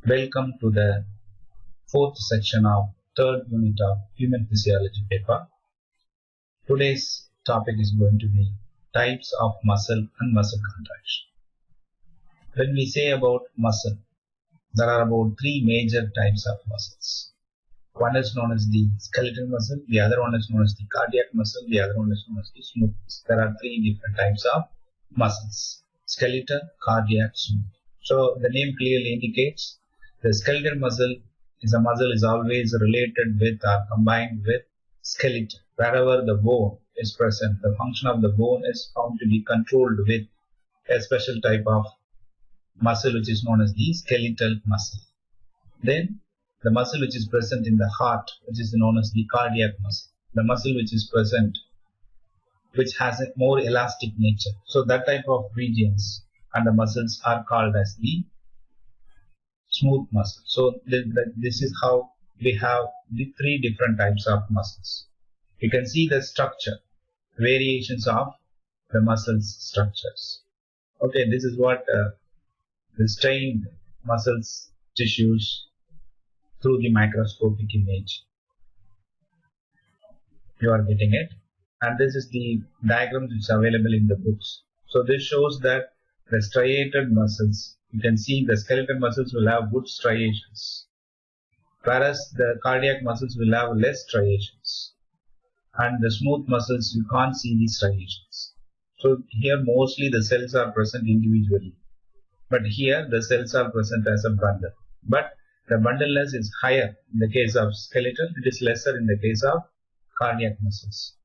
Welcome to the fourth section of third unit of human physiology paper. Today's topic is going to be types of muscle and muscle contraction. When we say about muscle, there are about three major types of muscles. One is known as the skeletal muscle, the other one is known as the cardiac muscle, the other one is known as the smooth muscle. There are three different types of muscles: skeletal, cardiac, smooth. So the name clearly indicates the skeletal muscle is always related with or combined with skeleton. Wherever the bone is present, the function of the bone is found to be controlled with a special type of muscle which is known as the skeletal muscle. Then the muscle which is present in the heart, which is known as the cardiac muscle. The muscle which is present, which has a more elastic nature. So that type of regions and the muscles are called as the smooth muscle. So this is how we have the three different types of muscles. You can see the structure, variations of the muscles structures. Okay, this is what the strained muscles tissues through the microscopic image. You are getting it, and this is the diagram which is available in the books. So this shows that the striated muscles, you can see the skeletal muscles will have good striations, whereas the cardiac muscles will have less striations, and the smooth muscles you can't see these striations. So here mostly the cells are present individually, but here the cells are present as a bundle. But the bundleness is higher in the case of skeletal, it is lesser in the case of cardiac muscles.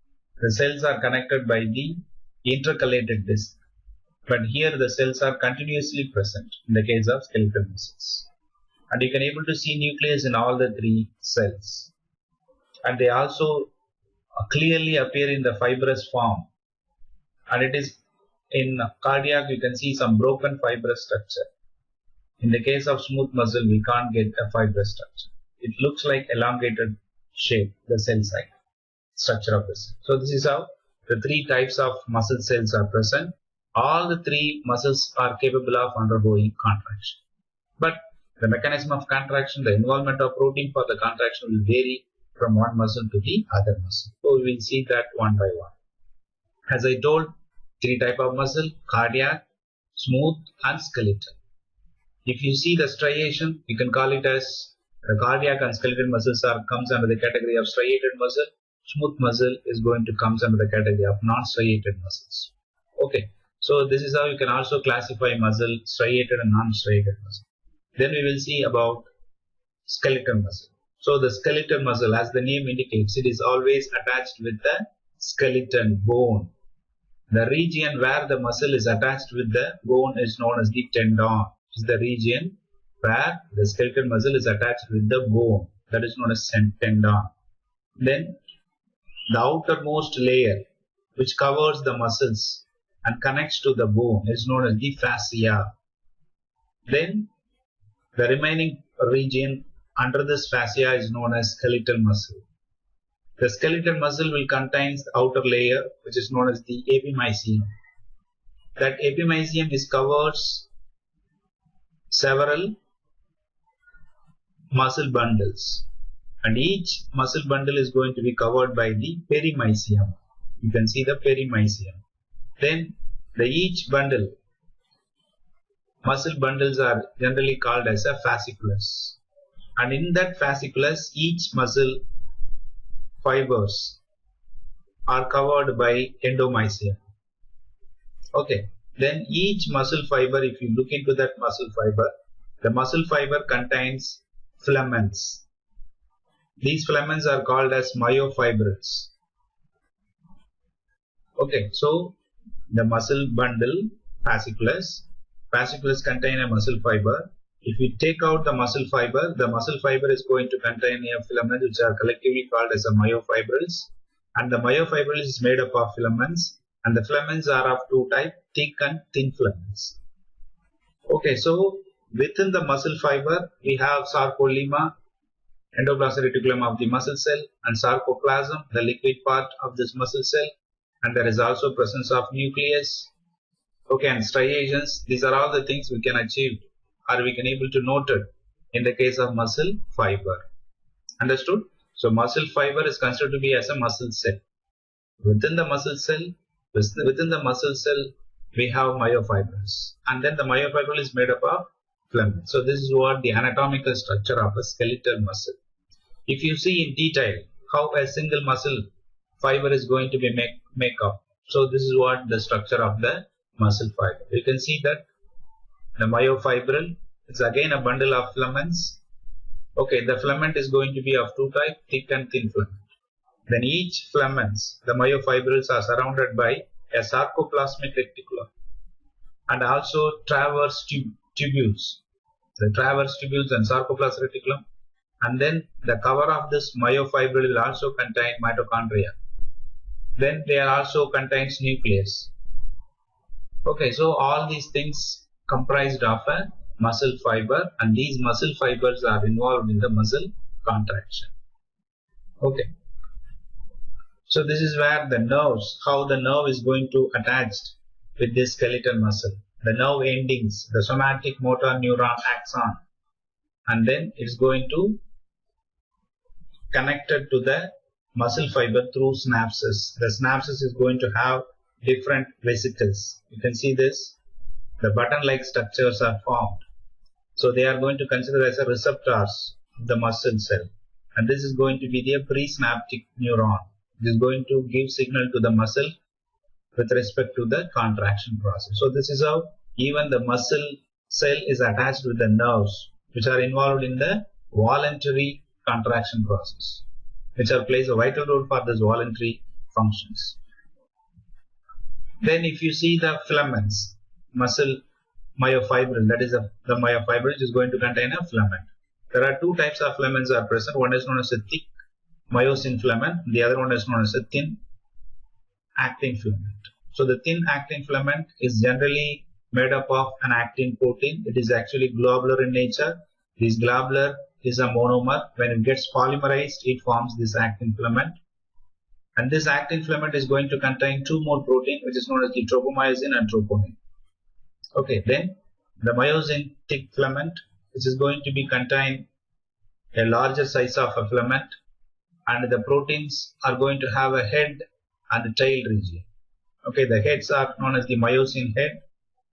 The cells are connected by the intercalated disc, but here the cells are continuously present in the case of skeletal muscles. And you can able to see nucleus in all the three cells. And they also clearly appear in the fibrous form. And it is in cardiac you can see some broken fibrous structure. In the case of smooth muscle, we can't get a fibrous structure. It looks like elongated shape, the cell side structure of the cell. So this is how the three types of muscle cells are present. All the three muscles are capable of undergoing contraction. But the mechanism of contraction, the involvement of protein for the contraction will vary from one muscle to the other muscle. So we will see that one by one. As I told, three types of muscle: cardiac, smooth and skeletal. If you see the striation, you can call it as the cardiac and skeletal muscles comes under the category of striated muscle. Smooth muscle is going to come under the category of non-striated muscles. Okay, so this is how you can also classify muscle, striated and non-striated muscle. Then we will see about skeletal muscle. So the skeletal muscle, as the name indicates, it is always attached with the skeleton bone. The region where the muscle is attached with the bone is known as the tendon. Is the region where the skeletal muscle is attached with the bone, that is known as tendon. Then the outermost layer which covers the muscles and connects to the bone is known as the fascia. Then the remaining region under this fascia is known as skeletal muscle. The skeletal muscle will contain the outer layer which is known as the epimysium. That epimysium covers several muscle bundles, and each muscle bundle is going to be covered by the perimysium. You can see the perimysium. Then each bundle, muscle bundles are generally called as a fasciculus, and in that fasciculus each muscle fibers are covered by endomysium. Okay. Then each muscle fiber, if you look into that muscle fiber, the muscle fiber contains filaments. These filaments are called as myofibrils. Okay, so the muscle bundle, fasciculus contain a muscle fiber. If we take out the muscle fiber is going to contain a filament which are collectively called as a myofibrils, and the myofibrils is made up of filaments. And the filaments are of two types, thick and thin filaments. Okay, so within the muscle fiber, we have sarcolemma, endoplasmic reticulum of the muscle cell, and sarcoplasm, the liquid part of this muscle cell. And there is also presence of nucleus. Okay, and striations. These are all the things we can achieve or we can able to note it in the case of muscle fiber. Understood? So muscle fiber is considered to be as a muscle cell. Within the muscle cell, we have myofibrils, and then the myofibril is made up of filaments. So this is what the anatomical structure of a skeletal muscle. If you see in detail how a single muscle fiber is going to be make up, so this is what the structure of the muscle fiber. You can see that the myofibril is again a bundle of filaments. Okay, the filament is going to be of two types, thick and thin filament. Then each filaments, the myofibrils, are surrounded by a sarcoplasmic reticulum and also transverse tubules. The transverse tubules and sarcoplasmic reticulum, and then the cover of this myofibril will also contain mitochondria. Then they are also contains nucleus. Okay, so all these things comprised of a muscle fiber, and these muscle fibers are involved in the muscle contraction. Okay. So this is where the nerves, how the nerve is going to attach with this skeletal muscle. The nerve endings, the somatic motor neuron axon, and then it's going to connected to the muscle fiber through synapses. The synapses is going to have different vesicles. You can see this. The button-like structures are formed. So they are going to consider as a receptors of the muscle cell. And this is going to be the presynaptic neuron. It is going to give signal to the muscle with respect to the contraction process. So this is how even the muscle cell is attached with the nerves, which are involved in the voluntary contraction process, which plays a vital role for this voluntary functions. Then if you see the filaments, muscle myofibril, that is the myofibril is going to contain a filament. There are two types of filaments are present. One is known as a thick myosin filament. The other one is known as a thin actin filament. So the thin actin filament is generally made up of an actin protein. It is actually globular in nature. This globular is a monomer. When it gets polymerized, it forms this actin filament. And this actin filament is going to contain two more protein, which is known as the tropomyosin and troponin. Okay, then the myosin thick filament, which is going to be contain a larger size of a filament, and the proteins are going to have a head and a tail region. Okay, the heads are known as the myosin head.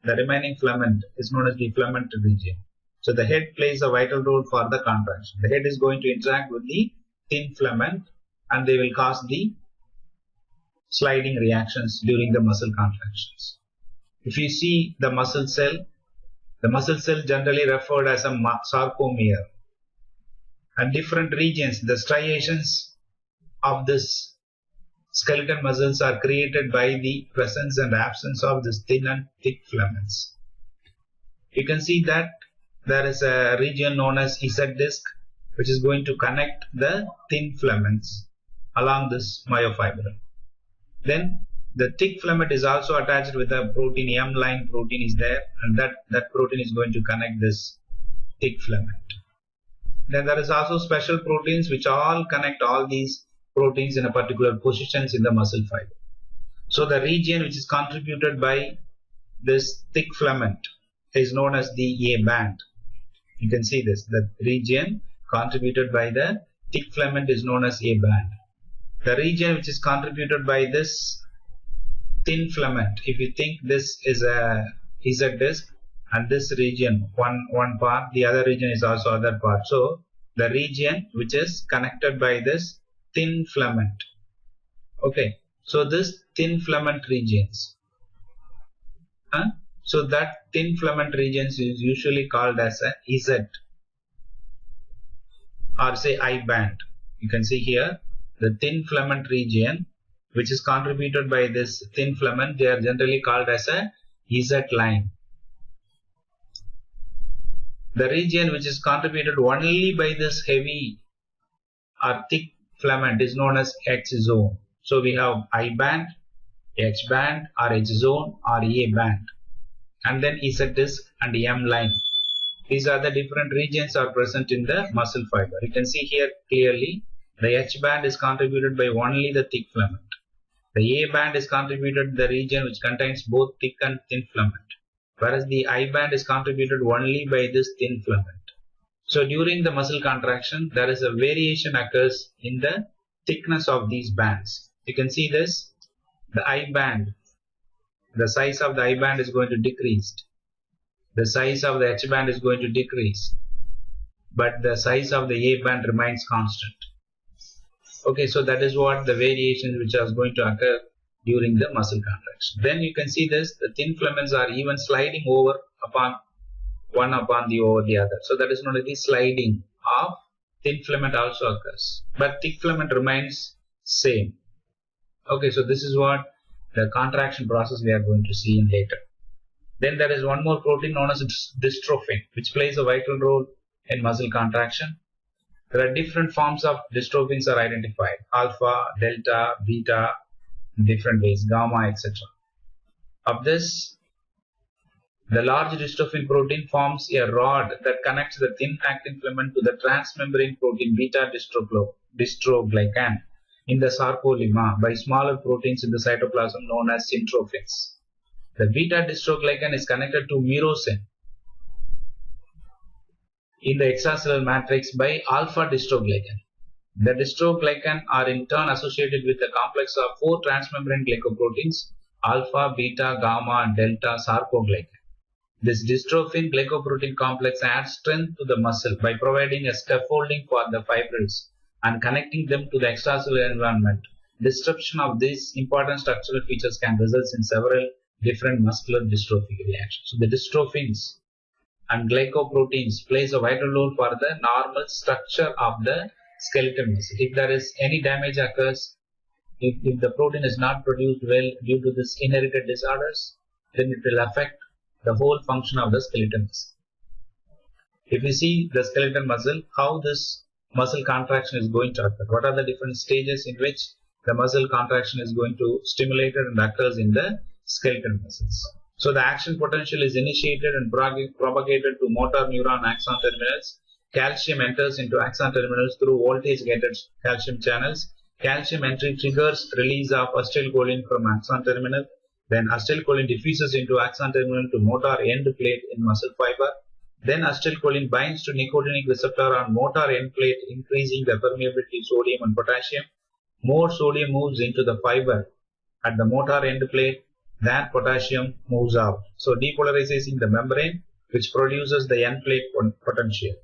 The remaining filament is known as the filament region. So the head plays a vital role for the contraction. The head is going to interact with the thin filament, and they will cause the sliding reactions during the muscle contractions. If you see the muscle cell generally referred as a sarcomere, and different regions, the striations of this skeletal muscles are created by the presence and absence of this thin and thick filaments. You can see that there is a region known as Z disc, which is going to connect the thin filaments along this myofibril. Then the thick filament is also attached with a protein, M-line protein is there, and that protein is going to connect this thick filament. Then there is also special proteins which all connect all these proteins in a particular positions in the muscle fiber. So the region which is contributed by this thick filament is known as the A band. You can see this. The region contributed by the thick filament is known as A band. The region which is contributed by this thin filament, if you think this is a Z disc, and this region, one part, the other region is also other part. So the region which is connected by this thin filament. Okay, so this thin filament regions. So that thin filament regions is usually called as a Z or say I band. You can see here the thin filament region which is contributed by this thin filament, they are generally called as a Z line. The region which is contributed only by this heavy or thick filament is known as H zone. So we have I band, H band or H zone or A band, and then Z disc and M line. These are the different regions are present in the muscle fiber. You can see here clearly the H band is contributed by only the thick filament. The A band is contributed the region which contains both thick and thin filament, whereas the I band is contributed only by this thin filament. So during the muscle contraction, there is a variation occurs in the thickness of these bands. You can see this, the I band, the size of the I band is going to decrease. The size of the H band is going to decrease, but the size of the A band remains constant. Okay, so that is what the variation which is going to occur during the muscle contraction. Then you can see this, the thin filaments are even sliding over upon over the other. So that is not only sliding of thin filament also occurs, but thick filament remains same. Okay, so this is what the contraction process we are going to see in later. Then there is one more protein known as dystrophin, which plays a vital role in muscle contraction. There are different forms of dystrophins are identified: alpha, delta, beta, in different ways, gamma, etc. Of this, the large dystrophin protein forms a rod that connects the thin actin filament to the transmembrane protein beta dystroglycan in the sarcolemma by smaller proteins in the cytoplasm known as syntrophins. The beta dystroglycan is connected to myrosin in the extracellular matrix by alpha dystroglycan. The dystroglycan are in turn associated with a complex of 4 transmembrane glycoproteins: alpha, beta, gamma, and delta sarcoglycan. This dystrophin glycoprotein complex adds strength to the muscle by providing a scaffolding for the fibrils and connecting them to the extracellular environment. Disruption of these important structural features can result in several different muscular dystrophic reactions. So the dystrophins and glycoproteins plays a vital role for the normal structure of the skeletal muscle. If there is any damage occurs, if the protein is not produced well due to this inherited disorders, then it will affect the whole function of the skeletal muscle. If you see the skeletal muscle, how this muscle contraction is going to occur, what are the different stages in which the muscle contraction is going to stimulate and occurs in the skeletal muscles. So the action potential is initiated and propagated to motor neuron axon terminals. Calcium enters into axon terminals through voltage gated calcium channels. Calcium entry triggers release of acetylcholine from axon terminal. Then acetylcholine diffuses into axon terminal to motor end plate in muscle fiber. Then acetylcholine binds to nicotinic receptor on motor end plate, increasing the permeability of sodium and potassium. More sodium moves into the fiber at the motor end plate than potassium moves out. So depolarizing the membrane, which produces the end plate potential.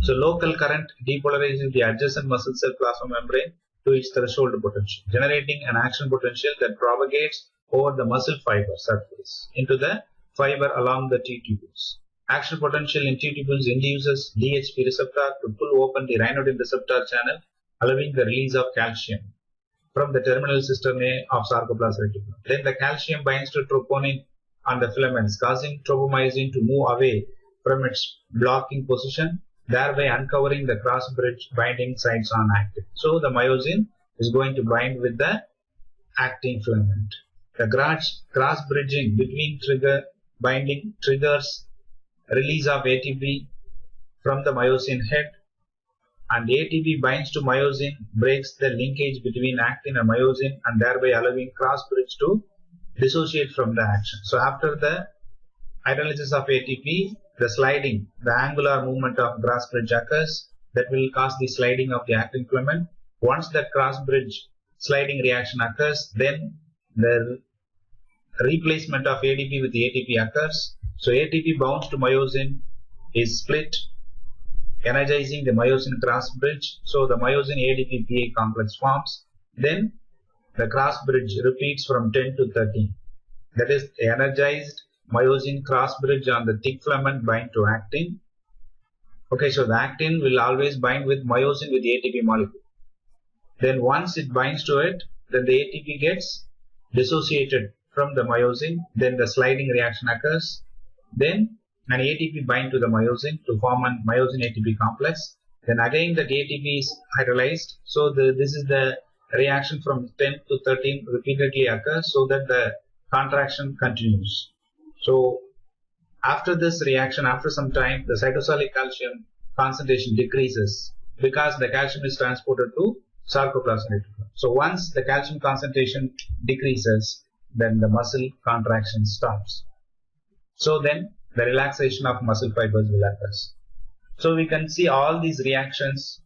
So local current depolarizes the adjacent muscle cell plasma membrane to its threshold potential, generating an action potential that propagates over the muscle fiber surface into the fiber along the T-tubules. Action potential in T-tubules induces DHP receptor to pull open the ryanodine receptor channel, allowing the release of calcium from the terminal cisternae of sarcoplasmic reticulum. Then the calcium binds to troponin on the filaments, causing tropomyosin to move away from its blocking position, thereby uncovering the cross-bridge binding sites on actin. So the myosin is going to bind with the actin filament. The cross-bridging between binding triggers release of ATP from the myosin head, and ATP binds to myosin, breaks the linkage between actin and myosin, and thereby allowing cross-bridge to dissociate from the action. So after the hydrolysis of ATP, the sliding, the angular movement of cross-bridge occurs that will cause the sliding of the actin filament. Once that cross-bridge sliding reaction occurs, then the replacement of ADP with the ATP occurs. So ATP bound to myosin is split, energizing the myosin cross bridge. So the myosin ADP PA complex forms. Then the cross bridge repeats from 10 to 13. That is, the energized myosin cross bridge on the thick filament bind to actin. Okay, so the actin will always bind with myosin with the ATP molecule. Then once it binds to it, then the ATP gets dissociated from the myosin. Then the sliding reaction occurs. Then an ATP bind to the myosin to form a myosin ATP complex. Then again the ATP is hydrolyzed. So this is the reaction from 10 to 13 repeatedly occurs so that the contraction continues. So after this reaction, after some time, the cytosolic calcium concentration decreases because the calcium is transported to sarcoplasmic reticulum. So once the calcium concentration decreases, then the muscle contraction stops. So then the relaxation of muscle fibers will occur. So we can see all these reactions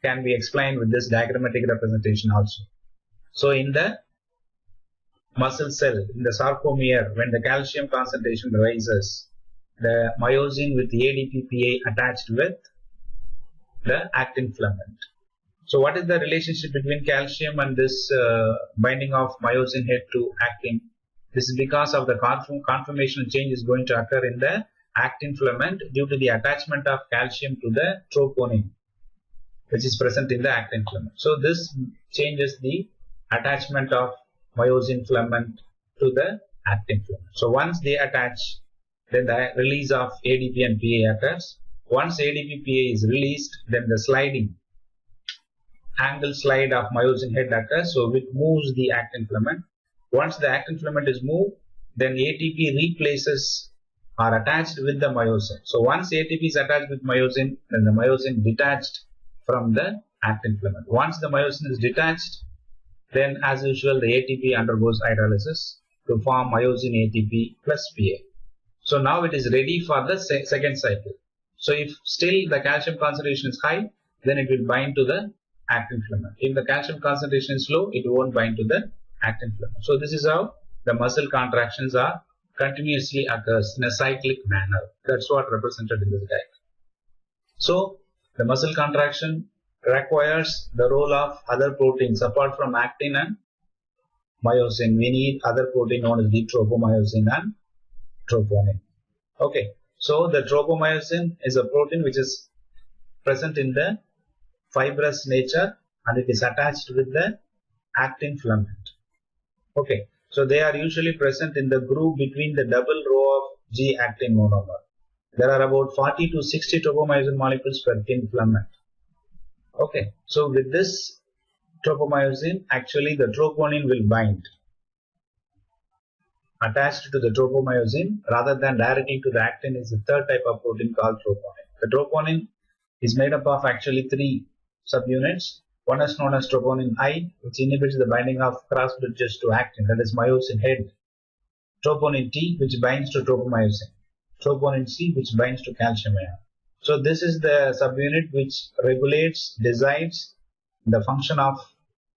can be explained with this diagrammatic representation also. So in the muscle cell, in the sarcomere, when the calcium concentration rises, the myosin with the ADPPA attached with the actin filament. So what is the relationship between calcium and this binding of myosin head to actin? This is because of the conformational change is going to occur in the actin filament due to the attachment of calcium to the troponin, which is present in the actin filament. So this changes the attachment of myosin filament to the actin filament. So once they attach, then the release of ADP and PA occurs. Once ADP-PA is released, then the sliding angle slide of myosin head occurs, so it moves the actin filament. Once the actin filament is moved, then ATP replaces or attached with the myosin. So once ATP is attached with myosin, then the myosin detached from the actin filament. Once the myosin is detached, then as usual the ATP undergoes hydrolysis to form myosin ATP plus PA. So now it is ready for the second cycle. So if still the calcium concentration is high, then it will bind to the actin filament. If the calcium concentration is low, it won't bind to the actin filament. So this is how the muscle contractions are continuously occurs in a cyclic manner. That's what represented in this diagram. So the muscle contraction requires the role of other proteins apart from actin and myosin. We need other protein known as the tropomyosin and troponin. Okay, so the tropomyosin is a protein which is present in the fibrous nature and it is attached with the actin filament. Okay, so they are usually present in the groove between the double row of G-actin monomer. There are about 40 to 60 tropomyosin molecules per thin filament. Okay, so with this tropomyosin, actually the troponin will bind attached to the tropomyosin rather than directly to the actin is the third type of protein called troponin. The troponin is made up of actually three subunits. One is known as troponin I, which inhibits the binding of cross bridges to actin, that is myosin head. Troponin T, which binds to tropomyosin. Troponin C, which binds to calcium ion. So this is the subunit which regulates, decides the function of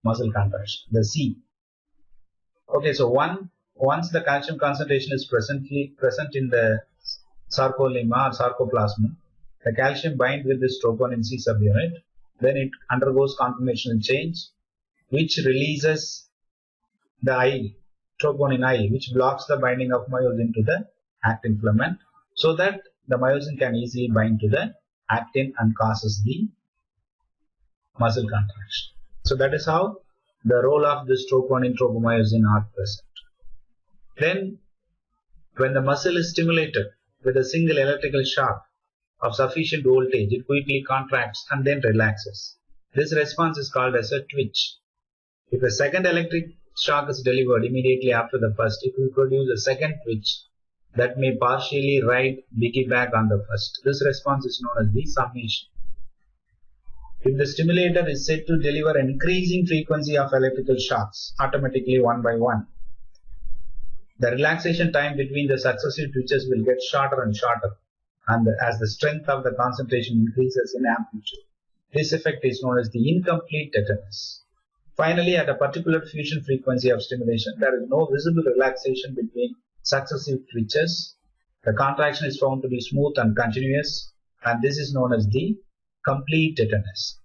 muscle contraction, the C. Okay, so once the calcium concentration is present in the sarcolemma or sarcoplasm, the calcium binds with this troponin C subunit. Then it undergoes conformational change, which releases the I, troponin I, which blocks the binding of myosin to the actin filament, so that the myosin can easily bind to the actin and causes the muscle contraction. So that is how the role of this troponin tropomyosin are present. Then when the muscle is stimulated with a single electrical shock of sufficient voltage, it quickly contracts and then relaxes. This response is called as a twitch. If a second electric shock is delivered immediately after the first, it will produce a second twitch that may partially piggyback on the first. This response is known as the summation. If the stimulator is said to deliver an increasing frequency of electrical shocks automatically one by one, the relaxation time between the successive twitches will get shorter and shorter, and as the strength of the concentration increases in amplitude. This effect is known as the incomplete tetanus. Finally, at a particular fusion frequency of stimulation, there is no visible relaxation between successive twitches. The contraction is found to be smooth and continuous, and this is known as the complete tetanus.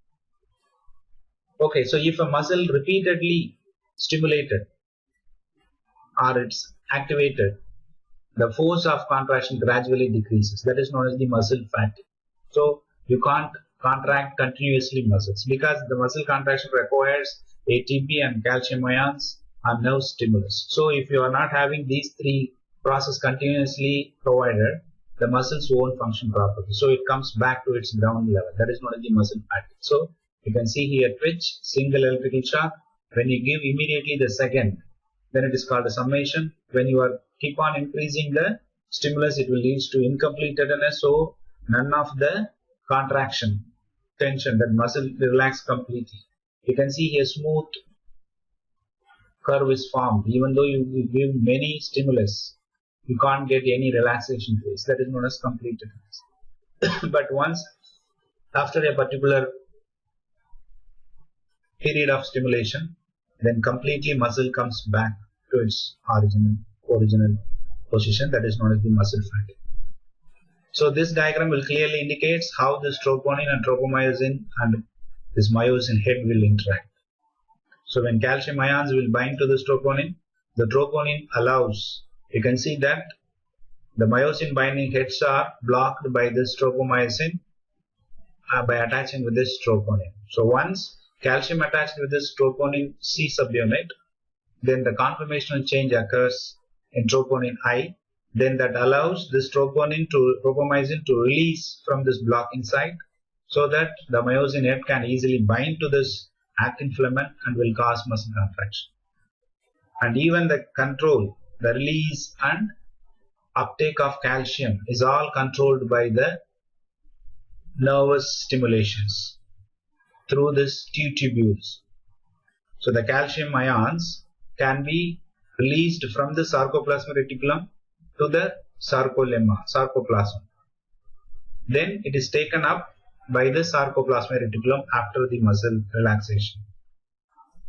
Okay, so if a muscle repeatedly stimulated or it's activated, the force of contraction gradually decreases. That is known as the muscle fatigue. So you can't contract continuously muscles because the muscle contraction requires ATP and calcium ions and nerve stimulus. So if you are not having these three processes continuously provided, the muscles won't function properly. So it comes back to its ground level. That is known as the muscle fatigue. So you can see here twitch, single electrical shock. When you give immediately the second, then it is called a summation. When you are keep on increasing the stimulus, it will lead to incomplete tetanus. So none of the contraction, tension, that muscle relax completely. You can see here smooth curve is formed. Even though you give many stimulus, you can't get any relaxation phase. That is known as complete tetanus. But once after a particular period of stimulation, then completely muscle comes back to its original position, that is known as the muscle fat. So this diagram will clearly indicates how this troponin and tropomyosin and this myosin head will interact. So when calcium ions will bind to this troponin, the troponin allows, you can see that the myosin binding heads are blocked by this tropomyosin by attaching with this troponin. So once calcium attached with this troponin C subunit, then the conformational change occurs in troponin I. Then that allows this tropomyosin to release from this blocking site, so that the myosin head can easily bind to this actin filament and will cause muscle contraction. And even the control, the release and uptake of calcium is all controlled by the nervous stimulations through this tubules. So the calcium ions can be released from the sarcoplasmic reticulum to the sarcoplasm. Then it is taken up by the sarcoplasmic reticulum after the muscle relaxation.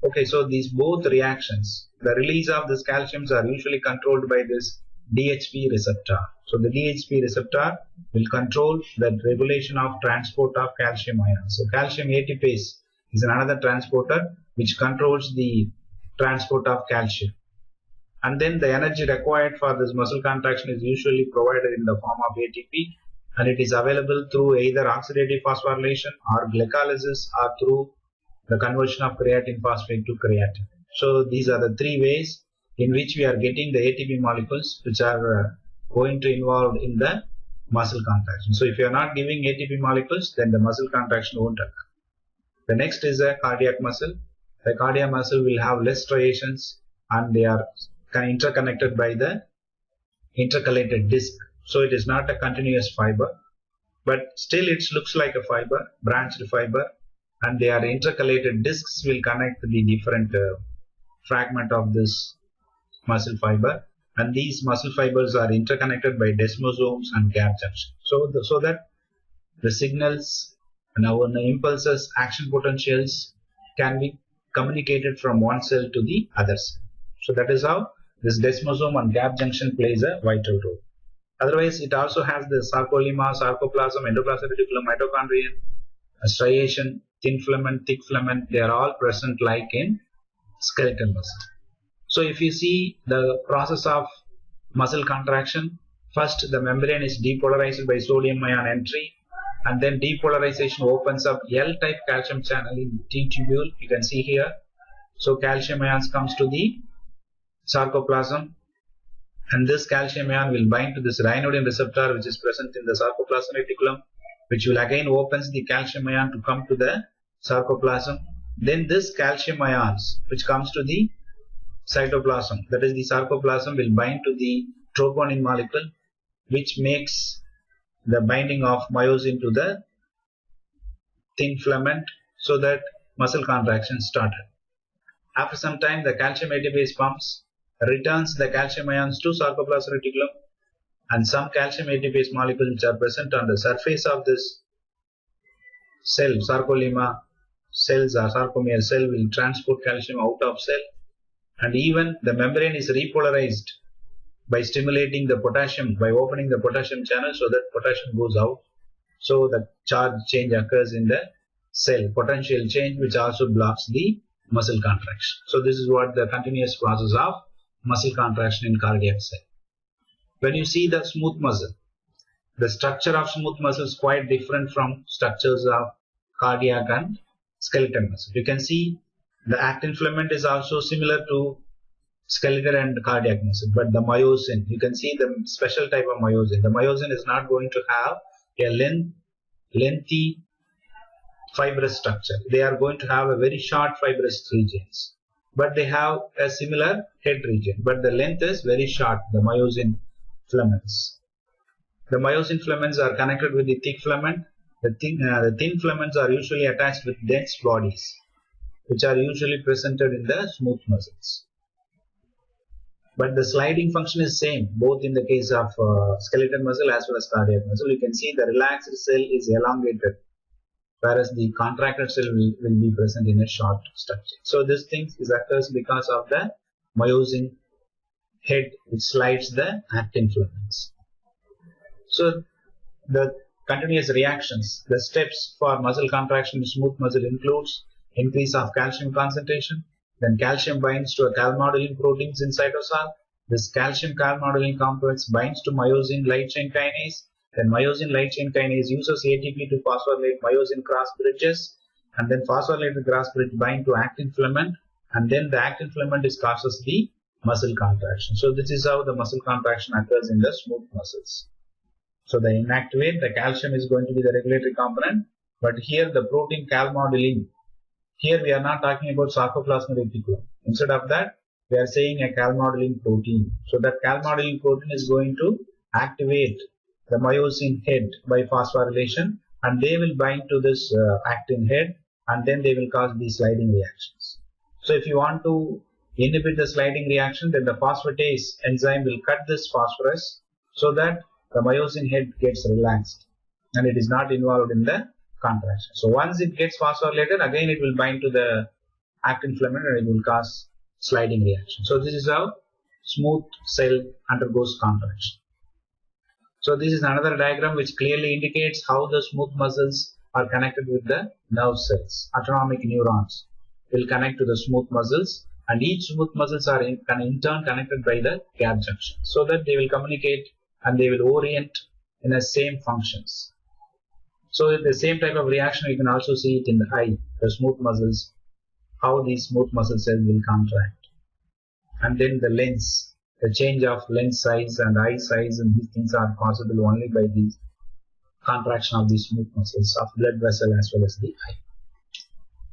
Okay, so these both reactions, the release of these calciums are usually controlled by this DHP receptor. So the DHP receptor will control the regulation of transport of calcium ions. So calcium ATPase is another transporter which controls the transport of calcium. And then the energy required for this muscle contraction is usually provided in the form of ATP, and it is available through either oxidative phosphorylation or glycolysis or through the conversion of creatine phosphate to creatine. So these are the three ways in which we are getting the ATP molecules which are going to involve in the muscle contraction. So if you are not giving ATP molecules, then the muscle contraction won't occur. The next is a cardiac muscle. The cardiac muscle will have less striations and they are interconnected by the intercalated disc. So it is not a continuous fiber, but still it looks like a fiber, branched fiber, and they are intercalated discs will connect the different fragment of this muscle fiber, and these muscle fibers are interconnected by desmosomes and gap junctions. So that the signals and our impulses, action potentials can be communicated from one cell to the other cell. So that is how this desmosome and gap junction plays a vital role. Otherwise, it also has the sarcolemma, sarcoplasm, endoplasmic reticulum, mitochondrion, striation, thin filament, thick filament. They are all present like in skeletal muscle. So if you see the process of muscle contraction, first the membrane is depolarized by sodium ion entry, and then depolarization opens up L-type calcium channel in T tubule. You can see here. So calcium ions comes to the sarcoplasm, and this calcium ion will bind to this ryanodine receptor which is present in the sarcoplasmic reticulum, which will again opens the calcium ion to come to the sarcoplasm. Then this calcium ions which comes to the cytoplasm, that is the sarcoplasm, will bind to the troponin molecule, which makes the binding of myosin to the thin filament, so that muscle contraction started. After some time, the calcium ATPase pumps returns the calcium ions to sarcoplasmic reticulum, and some calcium ATPase molecules which are present on the surface of this cell, sarcolemma cells or sarcomere cell, will transport calcium out of cell, and even the membrane is repolarized by stimulating the potassium, by opening the potassium channel, so that potassium goes out. So the charge change occurs in the cell, potential change, which also blocks the muscle contraction. So this is what the continuous process of muscle contraction in cardiac cell. When you see the smooth muscle, the structure of smooth muscle is quite different from structures of cardiac and skeletal muscle. You can see the actin filament is also similar to skeletal and cardiac muscle, but the myosin, you can see the special type of myosin. The myosin is not going to have a lengthy fibrous structure. They are going to have a very short fibrous regions, but they have a similar head region, but the length is very short, the myosin filaments. The myosin filaments are connected with the thick filament. The thin filaments are usually attached with dense bodies, which are usually presented in the smooth muscles. but the sliding function is same both in the case of skeletal muscle as well as cardiac muscle. You can see the relaxed cell is elongated, whereas the contracted cell will be present in a short structure. So this thing occurs because of the myosin head which slides the actin filaments. So the continuous reactions, the steps for muscle contraction in smooth muscle includes increase of calcium concentration. Then calcium binds to a calmodulin proteins in cytosol. This calcium calmodulin complex binds to myosin light chain kinase. Then myosin light chain kinase uses ATP to phosphorylate myosin cross bridges, and then phosphorylated cross bridge bind to actin filament, and then the actin filament causes the muscle contraction. So this is how the muscle contraction occurs in the smooth muscles. So the inactivate, the calcium is going to be the regulatory component, but here the protein calmodulin. Here we are not talking about sarcoplasmic reticulum. Instead of that, we are saying a calmodulin protein. So that calmodulin protein is going to activate the myosin head by phosphorylation, and they will bind to this actin head, and then they will cause these sliding reactions. So if you want to inhibit the sliding reaction, then the phosphatase enzyme will cut this phosphorus so that the myosin head gets relaxed and it is not involved in the contraction. So once it gets phosphorylated, again it will bind to the actin filament and it will cause sliding reaction. So this is how smooth cell undergoes contraction. So this is another diagram which clearly indicates how the smooth muscles are connected with the nerve cells. Autonomic neurons will connect to the smooth muscles, and each smooth muscles are in turn connected by the gap junction, so that they will communicate and they will orient in the same functions. So the same type of reaction you can also see it in the eye, the smooth muscles, how these smooth muscle cells will contract. And then the lens, the change of lens size and eye size, and these things are possible only by the contraction of the smooth muscles of blood vessel as well as the eye.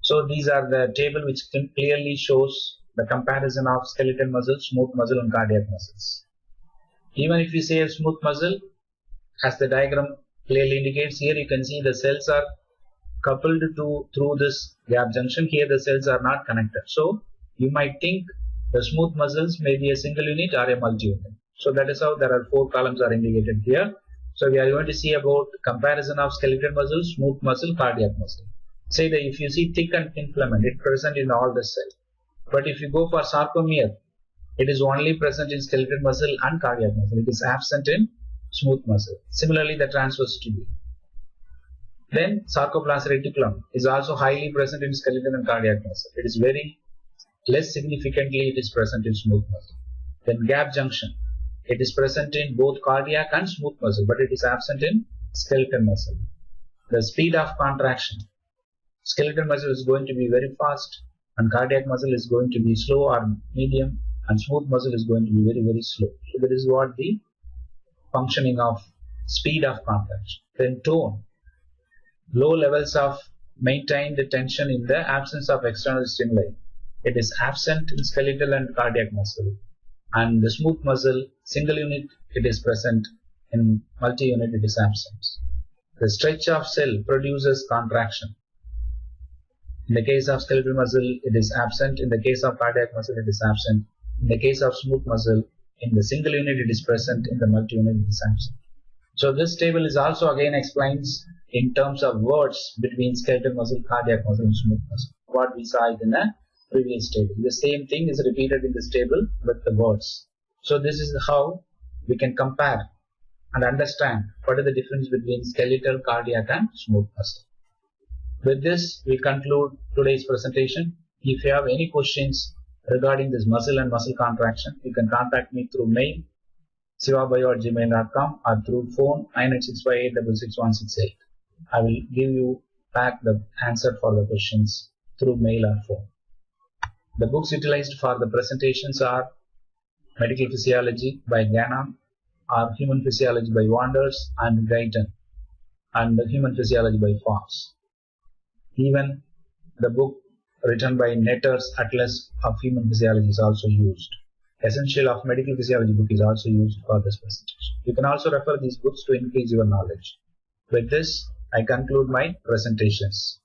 So these are the table which clearly shows the comparison of skeletal muscle, smooth muscle and cardiac muscles. Even if you say a smooth muscle, as the diagram clearly indicates, here you can see the cells are coupled through this gap junction. Here the cells are not connected. So you might think the smooth muscles may be a single unit or a multi-unit. So that is how there are 4 columns are indicated here. So we are going to see about comparison of skeletal muscle, smooth muscle, cardiac muscle. Say that if you see thick and thin filament, it is present in all the cells. But if you go for sarcomere, it is only present in skeletal muscle and cardiac muscle. It is absent in smooth muscle. Similarly, the transverse tubule. Then sarcoplasmic reticulum is also highly present in skeletal and cardiac muscle. It is very less significantly it is present in smooth muscle. Then gap junction. It is present in both cardiac and smooth muscle, but it is absent in skeletal muscle. The speed of contraction. Skeletal muscle is going to be very fast, and cardiac muscle is going to be slow or medium, and smooth muscle is going to be very, very slow. So that is what the functioning of speed of contraction. Then tone. Low levels of maintained tension in the absence of external stimuli. It is absent in skeletal and cardiac muscle. And the smooth muscle, single unit, it is present. In multi-unit, it is absent. The stretch of cell produces contraction. In the case of skeletal muscle, it is absent. In the case of cardiac muscle, it is absent. In the case of smooth muscle, in the single unit, it is present. In the multi-unit, it is absent. So this table is also again explains in terms of words between skeletal muscle, cardiac muscle, and smooth muscle. What we saw it in the previous table. The same thing is repeated in this table with the words. So this is how we can compare and understand what is the difference between skeletal, cardiac, and smooth muscle. With this, we conclude today's presentation. If you have any questions regarding this muscle and muscle contraction, you can contact me through mail sivabio@gmail.com or through phone 9865866168. I will give you back the answer for the questions through mail or phone. The books utilized for the presentations are Medical Physiology by Ganam, or Human Physiology by Wanders and Guyton, and Human Physiology by Fox. Even the book written by Netter's Atlas of Human Physiology is also used. Essential of Medical Physiology book is also used for this presentation. You can also refer these books to increase your knowledge. With this, I conclude my presentations.